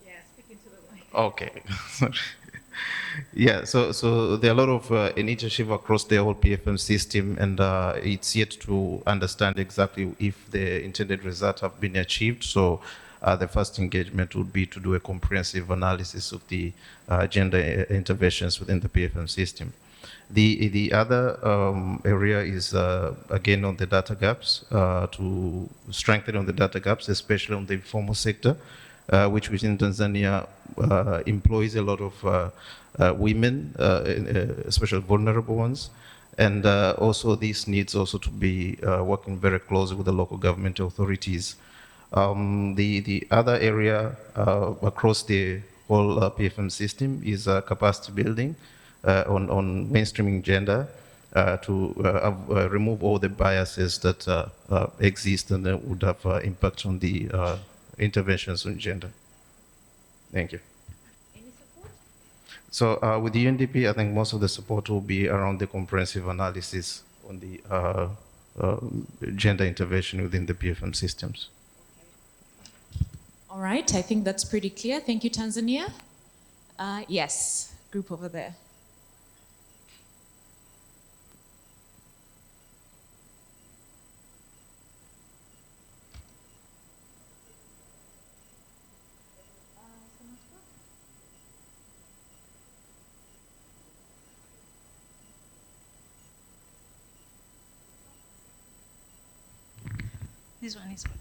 Yeah, speak into the mic. Okay. Yeah, so there are a lot of initiatives across the whole PFM system, and it's yet to understand exactly if the intended results have been achieved. So the first engagement would be to do a comprehensive analysis of the gender interventions within the PFM system. The other area is, again, on the data gaps, to strengthen on the data gaps, especially on the informal sector, which within Tanzania employs a lot of women, especially vulnerable ones. And also this needs also to be working very closely with the local government authorities. The other area across the whole PFM system is capacity building on mainstreaming gender to remove all the biases that exist and that would have impact on the interventions on gender. Thank you. Any support? So with the UNDP, I think most of the support will be around the comprehensive analysis on the gender intervention within the PFM systems. All right, I think that's pretty clear. Thank you, Tanzania. Yes, group over there. This one is good.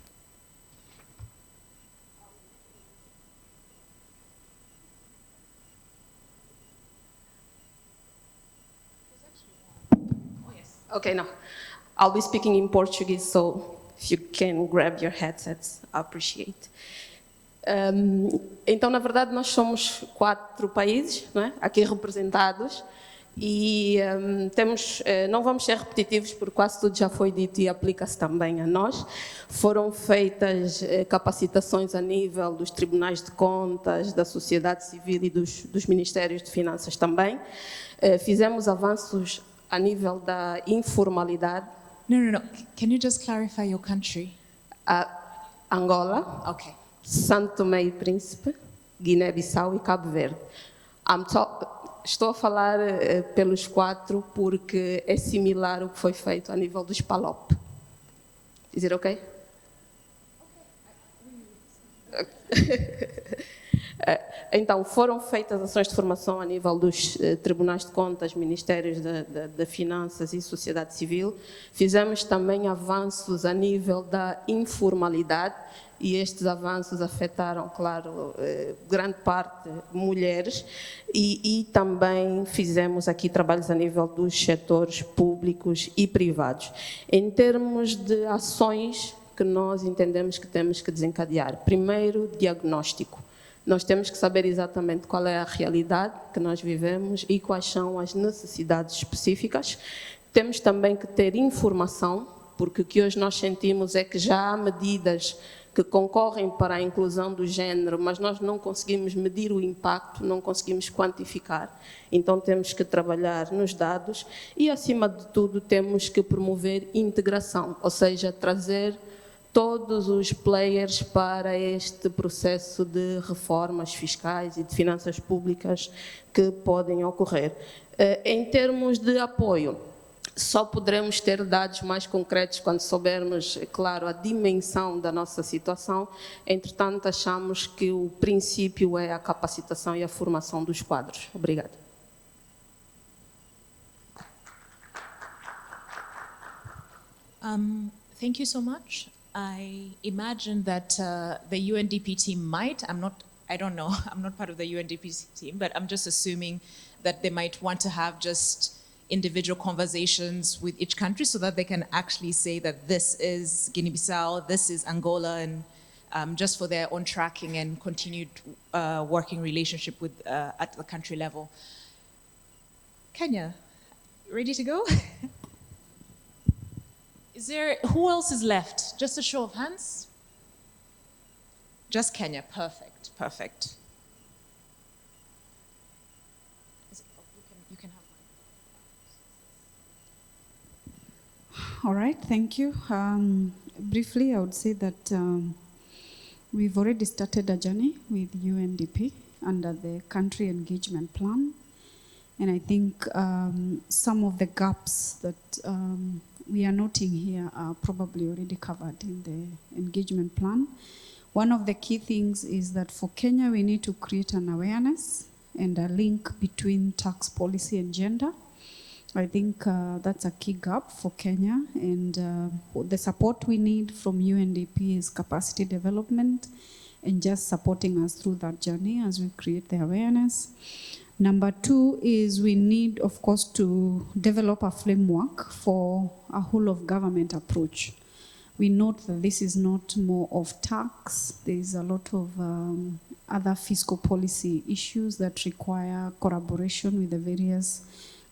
Okay, no. I'll be speaking in Portuguese, so if you can grab your headsets, I appreciate. Então, na verdade, nós somos 4 países, não é? Aqui representados, e não vamos ser repetitivos porque quase tudo já foi dito e aplica-se também a nós. Foram feitas capacitações a nível dos tribunais de contas, da sociedade civil e dos ministérios de finanças também. Fizemos avanços a nível da informalidade. No. Can you just clarify your country? Angola. Okay. Santo Tomé e Príncipe, Guiné-Bissau e Cabo Verde. Estou a falar pelos 4 porque é similar ao que foi feito a nível dos PALOP. Is it okay? Então, foram feitas ações de formação a nível dos tribunais de contas, ministérios da finanças e sociedade civil. Fizemos também avanços a nível da informalidade, e estes avanços afetaram, claro, grande parte mulheres, e também fizemos aqui trabalhos a nível dos setores públicos e privados. Em termos de ações que nós entendemos que temos que desencadear, primeiro, diagnóstico. Nós temos que saber exatamente qual é a realidade que nós vivemos e quais são as necessidades específicas. Temos também que ter informação, porque o que hoje nós sentimos é que já há medidas que concorrem para a inclusão do género, mas nós não conseguimos medir o impacto, não conseguimos quantificar. Então temos que trabalhar nos dados e, acima de tudo, temos que promover integração, ou seja, trazer todos os players para este processo de reformas fiscais e de finanças públicas que podem ocorrer. Em termos de apoio, só poderemos ter dados mais concretos quando soubermos, claro, a dimensão da nossa situação. Entretanto, achamos que o princípio é a capacitação e a formação dos quadros. Obrigada. Thank you so much. I imagine that the UNDP team might, I don't know, I'm not part of the UNDP team, but I'm just assuming that they might want to have just individual conversations with each country so that they can actually say that this is Guinea-Bissau, this is Angola, and just for their own tracking and continued working relationship with at the country level. Kenya, ready to go? Who else is left? Just a show of hands? Just Kenya, perfect, perfect. You can have All right, thank you. Briefly, I would say that we've already started a journey with UNDP under the country engagement plan. And I think some of the gaps that we are noting here are probably already covered in the engagement plan. One of the key things is that for Kenya, we need to create an awareness and a link between tax policy and gender. I think that's a key gap for Kenya, and the support we need from UNDP is capacity development and just supporting us through that journey as we create the awareness. Number 2 is we need, of course, to develop a framework for a whole of government approach. We note that this is not more of tax. There is a lot of other fiscal policy issues that require collaboration with the various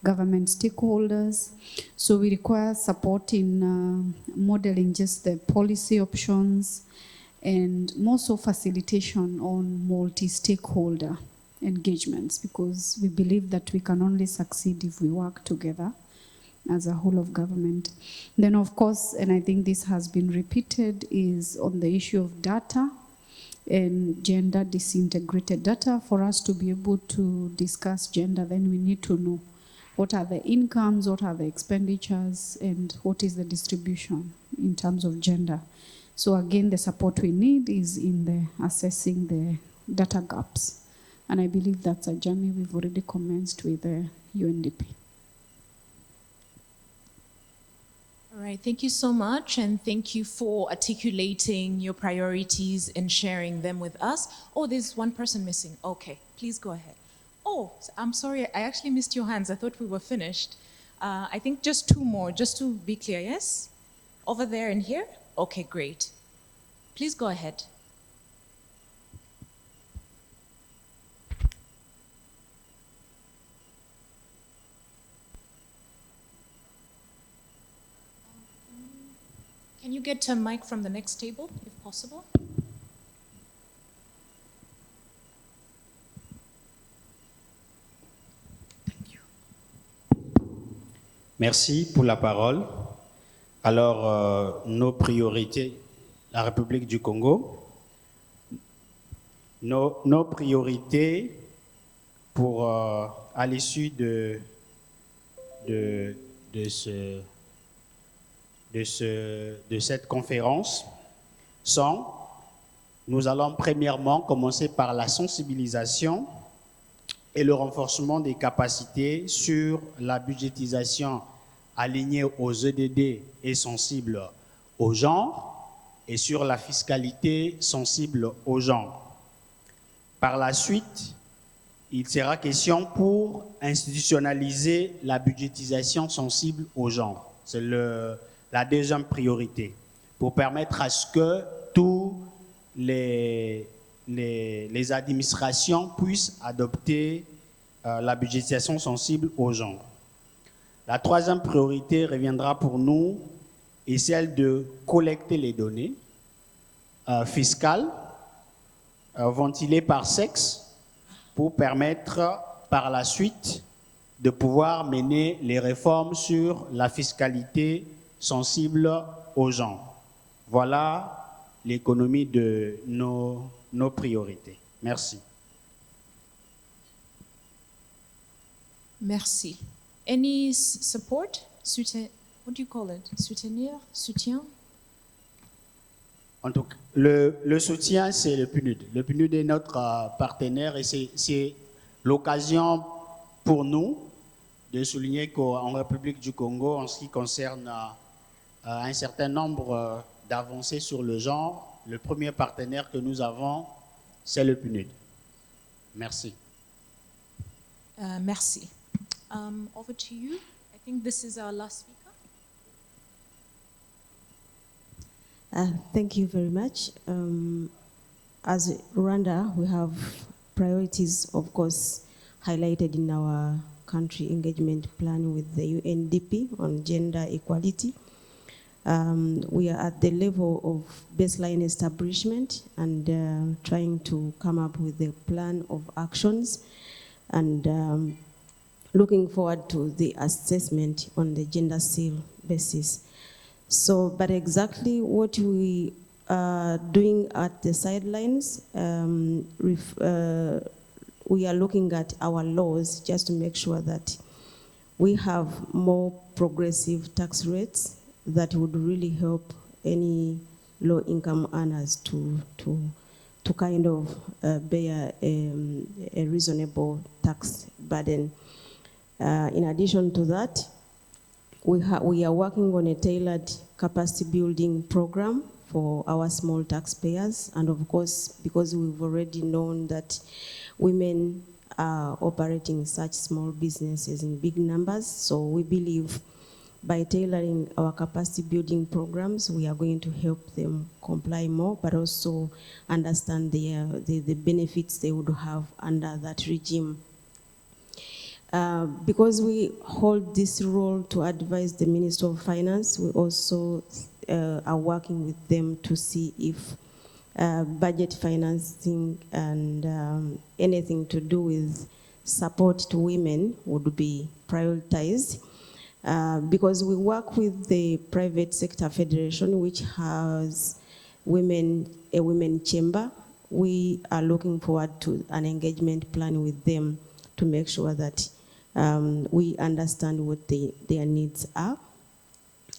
government stakeholders. So we require support in modeling just the policy options and more so facilitation on multi-stakeholder engagements, because we believe that we can only succeed if we work together as a whole of government. Then, of course, and I think this has been repeated, is on the issue of data and gender disintegrated data. For us to be able to discuss gender, then we need to know what are the incomes, what are the expenditures, and what is the distribution in terms of gender. So again, the support we need is in the assessing the data gaps. And I believe that's a journey we've already commenced with the UNDP. All right, thank you so much, and thank you for articulating your priorities and sharing them with us. Oh, there's one person missing. Okay, please go ahead. Oh, I'm sorry, I actually missed your hands. I thought we were finished. I think just two more, just to be clear, yes? Over there and here? Okay, great. Please go ahead. Can you get a mic from the next table, if possible? Merci pour la parole. Alors, nos priorités, la République du Congo, nos priorités pour, à l'issue de cette conférence sont, nous allons premièrement commencer par la sensibilisation et le renforcement des capacités sur la budgétisation alignée aux EDD et sensible au genre et sur la fiscalité sensible au genre. Par la suite, il sera question pour institutionnaliser la budgétisation sensible au genre. C'est la deuxième priorité, pour permettre à ce que tous les administrations puissent adopter la budgétisation sensible au genre. La troisième priorité reviendra pour nous et celle de collecter les données fiscales ventilées par sexe pour permettre par la suite de pouvoir mener les réformes sur la fiscalité sensible au genre. Voilà l'économie de nos priorités. Merci. Merci. Any support? What do you call it? Soutenir? Soutien? En tout cas, le soutien, c'est le PNUD. Le PNUD est notre partenaire et c'est l'occasion pour nous de souligner qu'en République du Congo, en ce qui concerne un certain nombre d'avancées sur le genre, le premier partenaire que nous avons, c'est le PNUD. Merci. Merci. Over to you. I think this is our last speaker. Thank you very much. As Rwanda, we have priorities, of course, highlighted in our country engagement plan with the UNDP on gender equality. We are at the level of baseline establishment and trying to come up with a plan of actions and looking forward to the assessment on the gender seal basis. So, but exactly what we are doing at the sidelines, we are looking at our laws just to make sure that we have more progressive tax rates that would really help any low-income earners to kind of bear a reasonable tax burden. In addition to that, we are working on a tailored capacity building program for our small taxpayers. And of course, because we've already known that women are operating such small businesses in big numbers, so we believe by tailoring our capacity building programs, we are going to help them comply more, but also understand the benefits they would have under that regime. Because we hold this role to advise the Minister of Finance, we also are working with them to see if budget financing and anything to do with support to women would be prioritized. Because we work with the Private Sector Federation, which has a women chamber. We are looking forward to an engagement plan with them to make sure that we understand what their needs are.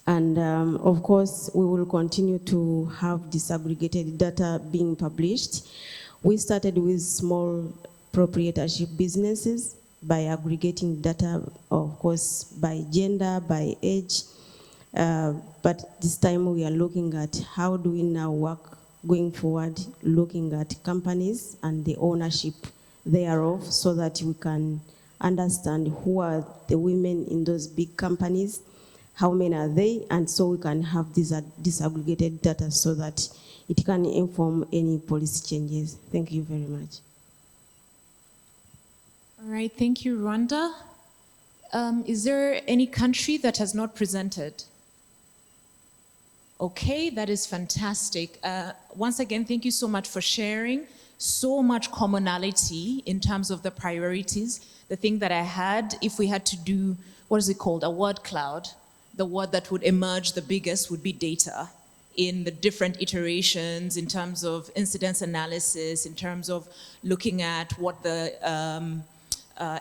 And of course, we will continue to have disaggregated data being published. We started with small proprietorship businesses by aggregating data, of course, by gender, by age. But this time we are looking at how do we now work going forward, looking at companies and the ownership thereof so that we can understand who are the women in those big companies, how many are they, and so we can have these disaggregated data so that it can inform any policy changes. Thank you very much. All right, thank you, Rwanda. Is there any country that has not presented? Okay, that is fantastic. Once again, thank you so much for sharing. So much commonality in terms of the priorities. The thing that I had, if we had to do, what is it called, a word cloud, the word that would emerge the biggest would be data in the different iterations, in terms of incidence analysis, in terms of looking at what the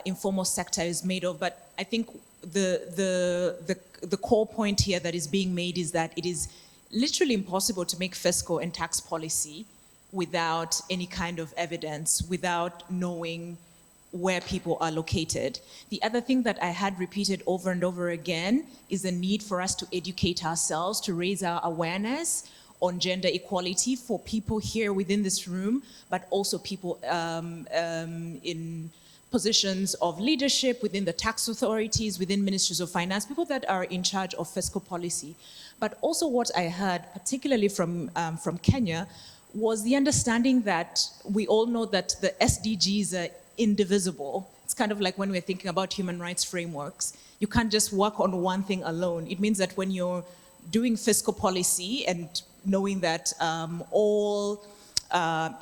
informal sector is made of. But I think the core point here that is being made is that it is literally impossible to make fiscal and tax policy without any kind of evidence, without knowing where people are located. The other thing that I had repeated over and over again is the need for us to educate ourselves, to raise our awareness on gender equality for people here within this room, but also people in positions of leadership within the tax authorities, within ministries of finance, people that are in charge of fiscal policy. But also what I heard, particularly from Kenya, was the understanding that we all know that the SDGs are indivisible. It's kind of like when we're thinking about human rights frameworks. You can't just work on one thing alone. It means that when you're doing fiscal policy and knowing that all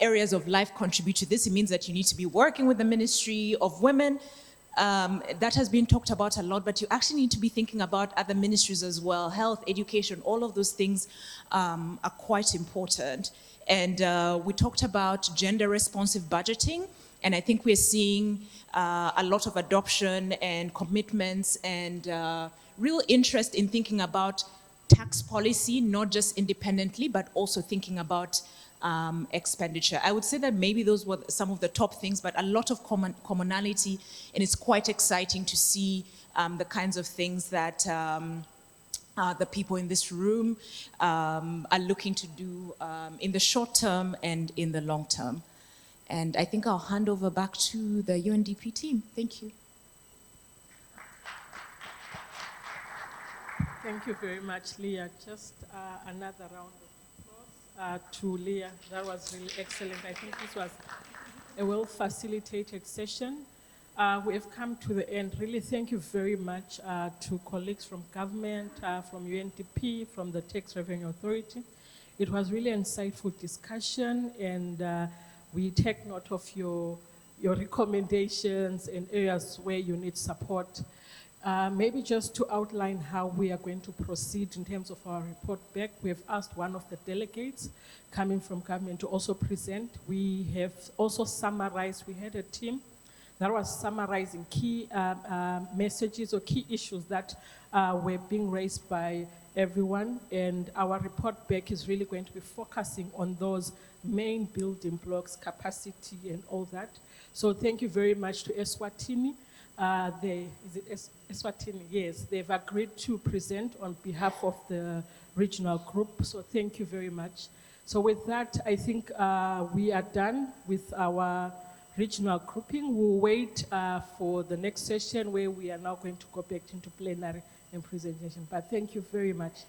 areas of life contribute to this, it means that you need to be working with the Ministry of Women. That has been talked about a lot, but you actually need to be thinking about other ministries as well. Health, education, all of those things are quite important. And we talked about gender responsive budgeting, and I think we're seeing a lot of adoption and commitments and real interest in thinking about tax policy, not just independently, but also thinking about expenditure. I would say that maybe those were some of the top things, but a lot of commonality, and it's quite exciting to see the kinds of things that the people in this room are looking to do in the short term and in the long term. And I think I'll hand over back to the UNDP team. Thank you. Thank you very much, Leah. Just another round of applause to Leah. That was really excellent. I think this was a well-facilitated session. We have come to the end. Really, thank you very much to colleagues from government, from UNDP, from the Tax Revenue Authority. It was really an insightful discussion, and we take note of your recommendations and areas where you need support. Maybe just to outline how we are going to proceed in terms of our report back, we have asked one of the delegates coming from government to also present. We have also summarized, we had a team that was summarizing key messages or key issues that were being raised by everyone, and our report back is really going to be focusing on those main building blocks, capacity and all that. So thank you very much to Eswatini. Is it Eswatini? Yes, they've agreed to present on behalf of the regional group, so thank you very much. So with that, I think we are done with our regional grouping. We'll wait for the next session where we are now going to go back into plenary and presentation. But thank you very much.